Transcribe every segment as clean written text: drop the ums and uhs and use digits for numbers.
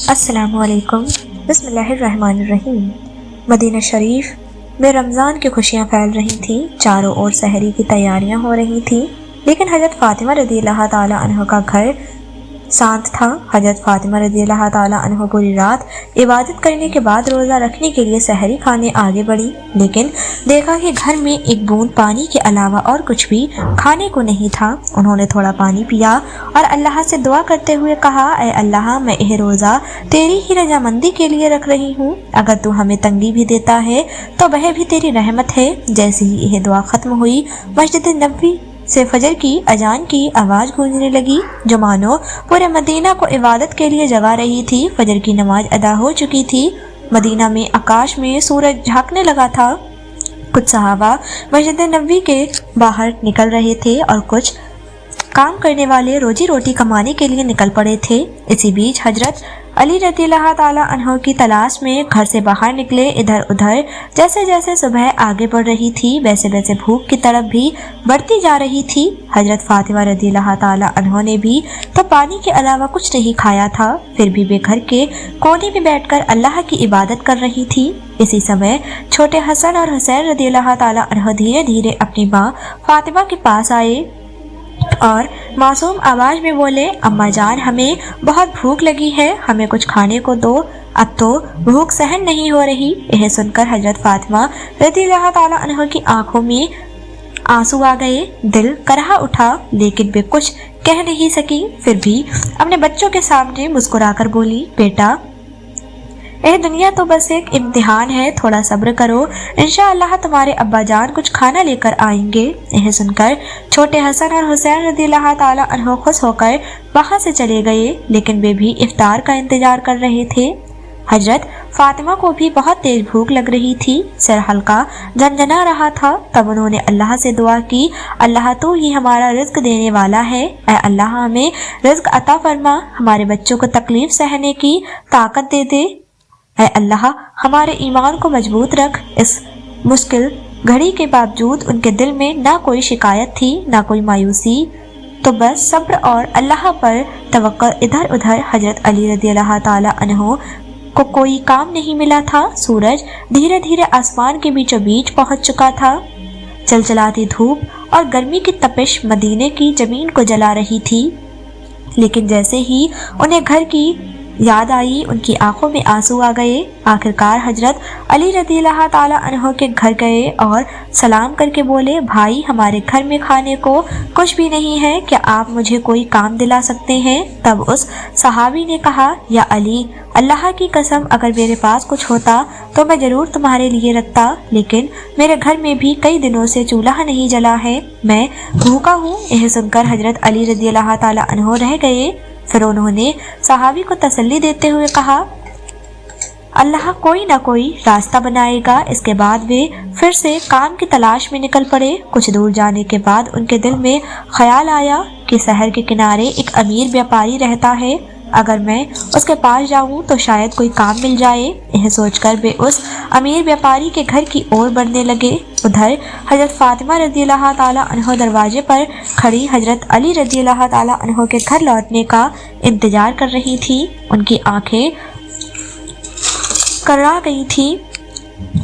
السلام علیکم۔ بسم اللہ الرحمن الرحیم۔ مدینہ شریف میں رمضان کی خوشیاں پھیل رہی تھیں، چاروں اور سحری کی تیاریاں ہو رہی تھیں، لیکن حضرت فاطمہ رضی اللہ تعالی عنہ کا گھر شانت تھا۔ حضرت فاطمہ رضی اللہ تعالی عنہ پوری رات عبادت کرنے کے بعد روزہ رکھنے کے لیے سحری کھانے آگے بڑھی، لیکن دیکھا کہ گھر میں ایک بوند پانی کے علاوہ اور کچھ بھی کھانے کو نہیں تھا۔ انہوں نے تھوڑا پانی پیا اور اللہ سے دعا کرتے ہوئے کہا، اے اللہ، میں یہ روزہ تیری ہی رضامندی کے لیے رکھ رہی ہوں، اگر تو ہمیں تنگی بھی دیتا ہے تو وہ بھی تیری رحمت ہے۔ جیسے ہی یہ دعا ختم ہوئی، مسجد نبوی سے فجر کی اذان کی آواز گونجنے لگی، جو مانو پورے مدینہ کو عبادت کے لیے جگا رہی تھی۔ فجر کی نماز ادا ہو چکی تھی، مدینہ میں آکاش میں سورج جھانکنے لگا تھا۔ کچھ صحابہ مسجد نبوی کے باہر نکل رہے تھے اور کچھ کام کرنے والے روزی روٹی کمانے کے لیے نکل پڑے تھے۔ اسی بیچ حضرت علی رضی اللہ تعالی عنہ کی تلاش میں گھر سے باہر نکلے۔ ادھر ادھر جیسے جیسے صبح آگے بڑھ رہی تھی، ویسے ویسے بھوک کی طرف بھی بڑھتی جا رہی تھی۔ حضرت فاطمہ رضی اللہ تعالی عنہ نے بھی تو پانی کے علاوہ کچھ نہیں کھایا تھا، پھر بھی وہ گھر کے کونے میں بیٹھ کر اللہ کی عبادت کر رہی تھی۔ اسی سمے چھوٹے حسن اور حسین رضی اللہ تعالی عنہ دھیرے دھیرے اپنی ماں فاطمہ کے پاس آئے اور معصوم آواز میں بولے، اماں جان، ہمیں بہت بھوک لگی ہے، ہمیں کچھ کھانے کو دو، اب تو بھوک سہن نہیں ہو رہی۔ یہ سن کر حضرت فاطمہ رضی اللہ تعالی عنہ کی آنکھوں میں آنسو آ گئے، دل کرہا اٹھا، لیکن وہ کچھ کہہ نہیں سکی۔ پھر بھی اپنے بچوں کے سامنے مسکرا کر بولی، بیٹا، یہ دنیا تو بس ایک امتحان ہے، تھوڑا صبر کرو، انشاءاللہ تمہارے ابا جان کچھ کھانا لے کر آئیں گے۔ یہ سن کر چھوٹے حسن اور حسین رضی اللہ تعالی عنہ خوش ہو کر وہاں سے چلے گئے، لیکن وہ بھی افطار کا انتظار کر رہے تھے۔ حضرت فاطمہ کو بھی بہت تیز بھوک لگ رہی تھی، سر ہلکا جھنجھنا رہا تھا۔ تب انہوں نے اللہ سے دعا کی، اللہ تو ہی ہمارا رزق دینے والا ہے، اے اللہ ہمیں رزق عطا فرما، ہمارے بچوں کو تکلیف سہنے کی طاقت دے دے، اے اللہ ہمارے ایمان کو مضبوط رکھ۔ اس مشکل گھڑی کے باوجود ان کے دل میں نہ کوئی شکایت تھی، نہ کوئی مایوسی، تو بس صبر اور اللہ پر توکل۔ ادھر ادھر حضرت علی رضی اللہ تعالی عنہ کو کوئی کام نہیں ملا تھا۔ سورج دھیرے دھیرے آسمان کے بیچوں بیچ پہنچ چکا تھا، چلچلاتی دھوپ اور گرمی کی تپش مدینے کی زمین کو جلا رہی تھی، لیکن جیسے ہی انہیں گھر کی یاد آئی، ان کی آنکھوں میں آنسو آ گئے۔ آخرکار حضرت علی رضی اللہ تعالی عنہ کے گھر گئے اور سلام کر کے بولے، بھائی، ہمارے گھر میں کھانے کو کچھ بھی نہیں ہے، کیا آپ مجھے کوئی کام دلا سکتے ہیں؟ تب اس صحابی نے کہا، یا علی، اللہ کی قسم، اگر میرے پاس کچھ ہوتا تو میں ضرور تمہارے لیے رکھتا، لیکن میرے گھر میں بھی کئی دنوں سے چولہا نہیں جلا ہے، میں بھوکا ہوں۔ یہ سن کر حضرت علی رضی اللہ تعالی عنہ رہ گئے۔ پھر انہوں نے صحابی کو تسلی دیتے ہوئے کہا، اللہ کوئی نہ کوئی راستہ بنائے گا۔ اس کے بعد وہ پھر سے کام کی تلاش میں نکل پڑے۔ کچھ دور جانے کے بعد ان کے دل میں خیال آیا کہ شہر کے کنارے ایک امیر بیاپاری رہتا ہے، اگر میں اس کے پاس جاؤں تو شاید کوئی کام مل جائے۔ یہ سوچ کر وہ اس امیر بیاپاری کے گھر کی اور بڑھنے لگے۔ ادھر حضرت فاطمہ رضی اللہ تعالی عنہ دروازے پر کھڑی حضرت علی رضی اللہ تعالی عنہ کے گھر لوٹنے کا انتظار کر رہی تھی، ان کی آنکھیں کرا گئی تھی۔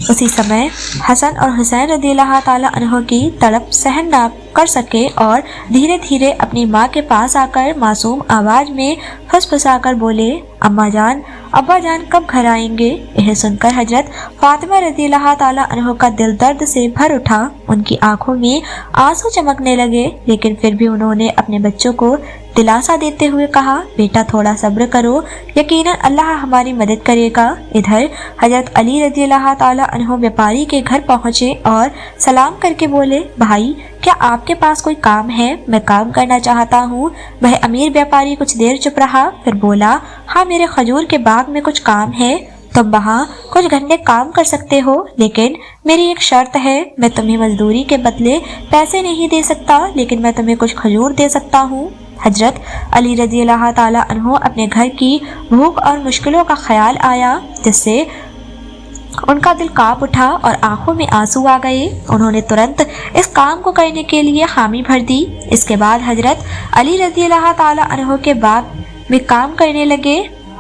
اسی سمے حسن اور حسین رضی اللہ تعالی عنہ کی تڑپ سہن نہ کر سکے اور دھیرے دھیرے اپنی ماں کے پاس آ کر معصوم آواز میں پھسپھسا کر بولے، اماں جان، ابا جان کب گھر آئیں گے؟ یہ سن کر حضرت فاطمہ رضی اللہ تعالی عنہ کا دل درد سے بھر اٹھا، ان کی آنکھوں میں آنسو چمکنے لگے، لیکن پھر بھی انہوں نے اپنے بچوں کو دلاسا دیتے ہوئے کہا، بیٹا تھوڑا صبر کرو، یقیناً اللہ ہماری مدد کرے گا۔ ادھر حضرت علی رضی اللہ تعالی عنہ بیاپاری کے گھر پہنچے اور سلام کر کے بولے، بھائی، کیا آپ کے پاس کوئی کام ہے؟ میں کام کرنا چاہتا ہوں۔ وہ امیر بیاپاری کچھ دیر چپ رہا، پھر بولا، ہاں، میرے کھجور کے باغ میں کچھ کام ہے، تم وہاں کچھ گھنٹے کام کر سکتے ہو، لیکن میری ایک شرط ہے، میں تمہیں مزدوری کے بدلے پیسے نہیں دے سکتا، لیکن میں تمہیں کچھ کھجور دے سکتا ہوں۔ حضرت علی رضی اللہ تعالی عنہ اپنے گھر کی بھوک اور مشکلوں کا خیال آیا، جس سے ان کا دل کانپ اٹھا اور آنکھوں میں آنسو آ گئے۔ انہوں نے ترنت اس کام کو کرنے کے لیے حامی بھر دی۔ اس کے بعد حضرت علی رضی اللہ تعالی عنہ کے باغ میں کام کرنے لگے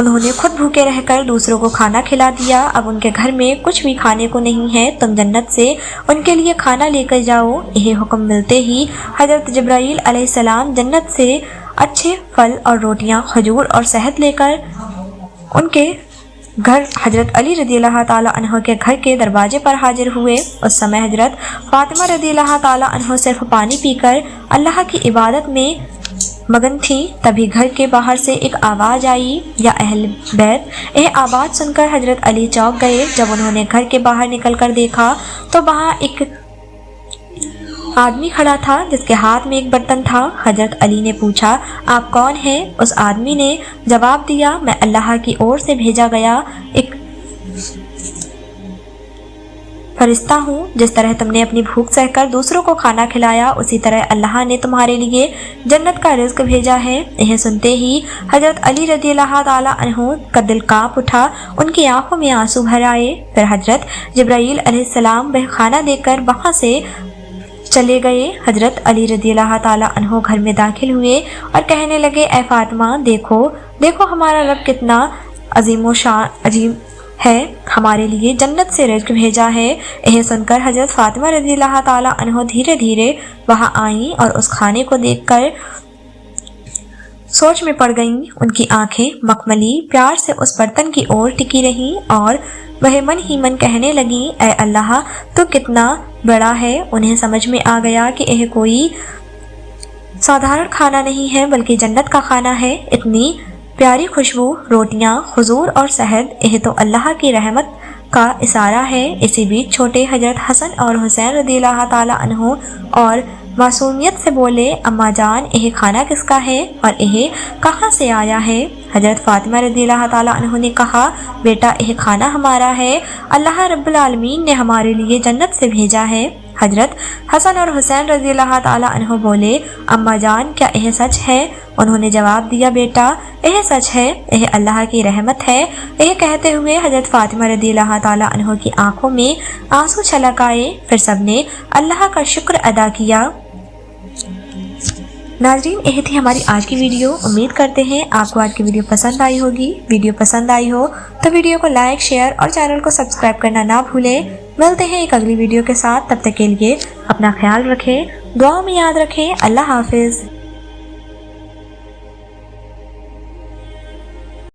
انہوں نے خود بھوکے رہ کر دوسروں کو کھانا کھلا دیا، اب ان کے گھر میں کچھ بھی کھانے کو نہیں ہے، تم جنت سے ان کے لیے کھانا لے کر جاؤ۔ یہ حکم ملتے ہی حضرت جبرائیل علیہ السلام جنت سے اچھے پھل اور روٹیاں، کھجور اور شہد لے کر ان کے گھر حضرت علی رضی اللہ تعالیٰ عنہ کے گھر کے دروازے پر حاضر ہوئے۔ اس سمے حضرت فاطمہ رضی اللہ تعالیٰ عنہ صرف پانی پی کر اللہ کی عبادت میں مگن تھی، تبھی گھر کے باہر سے ایک آواز آئی، یا اہل بیت۔ یہ آواز سن کر حضرت علی چونک گئے۔ جب انہوں نے گھر کے باہر نکل کر دیکھا تو وہاں ایک آدمی کھڑا تھا جس کے ہاتھ میں ایک برتن تھا۔ حضرت علی نے پوچھا، آپ کون ہیں؟ اس آدمی نے جواب دیا، میں اللہ کی اور سے بھیجا گیا ایک فرشتہ ہوں۔ جس طرح تم نے اپنی بھوک سہ کر دوسروں کو کھانا کھلایا، اسی طرح اللہ نے تمہارے لیے جنت کا رزق بھیجا ہے۔ یہ سنتے ہی حضرت علی رضی اللہ تعالیٰ عنہ کا دل کانپ اٹھا، ان کی آنکھوں میں آنسو بھر آئے۔ پھر حضرت جبرائیل علیہ السلام وہ کھانا دے کر وہاں سے چلے گئے۔ حضرت علی رضی اللہ تعالیٰ عنہ گھر میں داخل ہوئے اور کہنے لگے، اے فاطمہ، دیکھو دیکھو ہمارا رب کتنا عظیم و عظیم ہے، ہمارے لیے جنت سے رزق بھیجا ہے۔ یہ سن کر حضرت فاطمہ رضی اللہ تعالیٰ عنہ دھیرے دھیرے وہاں آئیں اور اس کھانے کو دیکھ کر سوچ میں پڑ گئیں۔ ان کی آنکھیں مکملی پیار سے اس برتن کی اور ٹکی رہیں اور وہ من ہی من کہنے لگیں، اے اللہ، تو کتنا بڑا ہے۔ انہیں سمجھ میں آ گیا کہ یہ کوئی سادھارن کھانا نہیں ہے بلکہ جنت کا کھانا ہے۔ اتنی پیاری خوشبو، روٹیاں، کھجور اور شہد، یہ تو اللہ کی رحمت کا اشارہ ہے۔ اسی بیچ چھوٹے حضرت حسن اور حسین رضی اللہ تعالیٰ عنہ اور معصومیت سے بولے، اماں جان، یہ کھانا کس کا ہے اور یہ کہاں سے آیا ہے؟ حضرت فاطمہ رضی اللہ تعالیٰ عنہ نے کہا، بیٹا، یہ کھانا ہمارا ہے، اللہ رب العالمین نے ہمارے لیے جنت سے بھیجا ہے۔ حضرت حسن اور حسین رضی اللہ تعالیٰ عنہ بولے، اماں جان، کیا یہ سچ ہے؟ انہوں نے جواب دیا، بیٹا، یہ سچ ہے، یہ اللہ کی رحمت ہے۔ یہ کہتے ہوئے حضرت فاطمہ رضی اللہ تعالیٰ عنہ کی آنکھوں میں آنسو چھلک آئے۔ پھر سب نے اللہ کا شکر ادا کیا۔ ناظرین، یہ تھی ہماری آج کی ویڈیو۔ امید کرتے ہیں آپ کو آج کی ویڈیو پسند آئی ہوگی۔ ویڈیو پسند آئی ہو تو ویڈیو کو لائک، شیئر اور چینل کو سبسکرائب کرنا نہ بھولیں۔ ملتے ہیں ایک اگلی ویڈیو کے ساتھ، تب تک کے لیے اپنا خیال رکھیں، دعاؤں میں یاد رکھیں۔ اللہ حافظ۔